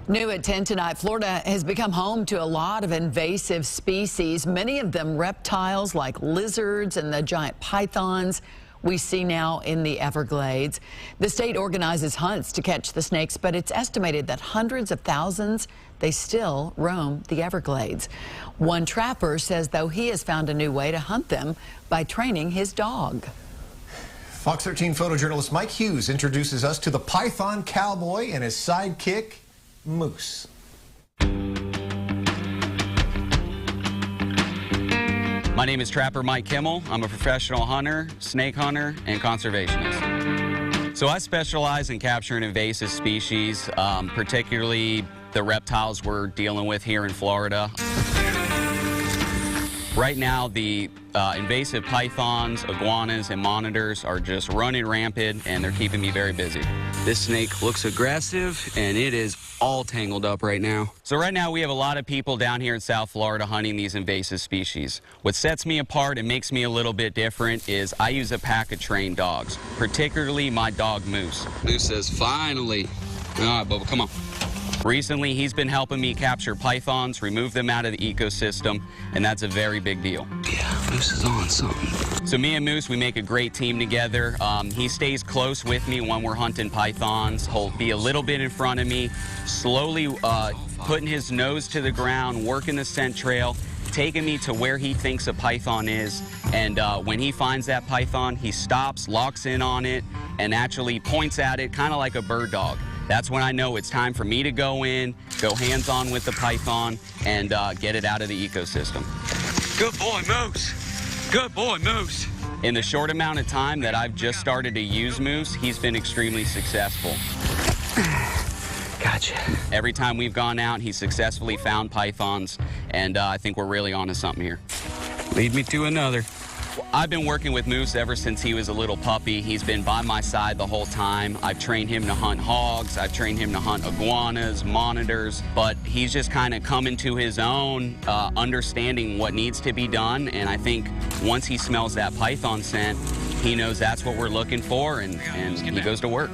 New at 10 tonight, Florida has become home to a lot of invasive species, many of them reptiles like lizards and the giant pythons we see now in the Everglades. The state organizes hunts to catch the snakes, but it's estimated that hundreds of thousands, they still roam the Everglades. One trapper says, though, he has found a new way to hunt them by training his dog. Fox 13 photojournalist Mike Hughes introduces us to the python Cowboy and his sidekick, Moose. My name is Trapper Mike Kimmel. I'm a professional hunter, snake hunter, and conservationist. So I specialize in capturing invasive species, particularly the reptiles we're dealing with here in Florida. Right now, the invasive pythons, iguanas, and monitors are just running rampant, and they're keeping me very busy. This snake looks aggressive, and it is all tangled up right now. So right now, we have a lot of people down here in South Florida hunting these invasive species. What sets me apart and makes me a little bit different is I use a pack of trained dogs, particularly my dog, Moose. Moose says, finally. All right, Bubba, come on. Recently, he's been helping me capture pythons, remove them out of the ecosystem, and that's a very big deal. Yeah, Moose is on something. So me and Moose, we make a great team together. He stays close with me when we're hunting pythons. He'll be a little bit in front of me, slowly putting his nose to the ground, working the scent trail, taking me to where he thinks a python is. And when he finds that python, he stops, locks in on it, and actually points at it, kind of like a bird dog. That's when I know it's time for me to go in, go hands-on with the python, and get it out of the ecosystem. Good boy, Moose. Good boy, Moose. In the short amount of time that I've just started to use Moose, he's been extremely successful. Gotcha. Every time we've gone out, he's successfully found pythons, and I think we're really onto something here. Lead me to another. I've been working with Moose ever since he was a little puppy. He's been by my side the whole time. I've trained him to hunt hogs. I've trained him to hunt iguanas, monitors, but he's just kind of coming to his own, understanding what needs to be done. And I think once he smells that python scent, he knows that's what we're looking for, and he goes to work.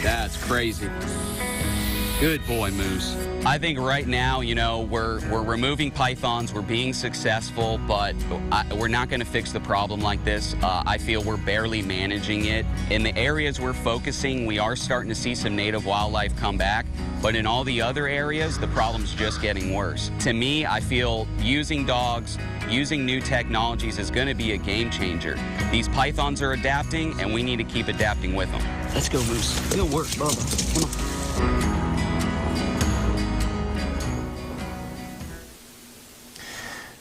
That's crazy. Good boy, Moose. I think right now, you know, we're removing pythons, we're being successful, but we're not going to fix the problem like this. I feel we're barely managing it. In the areas we're focusing, we are starting to see some native wildlife come back, but in all the other areas, the problem's just getting worse. To me, I feel using dogs, using new technologies is going to be a game changer. These pythons are adapting, and we need to keep adapting with them. Let's go, Moose. Good work, Bubba. Come on.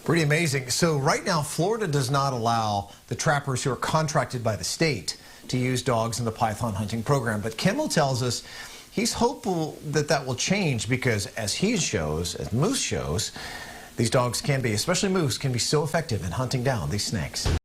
Pretty amazing. So right now, Florida does not allow the trappers who are contracted by the state to use dogs in the python hunting program. But Kimmel tells us he's hopeful that that will change because, as Moose shows, these dogs can be, especially Moose, can be so effective in hunting down these snakes.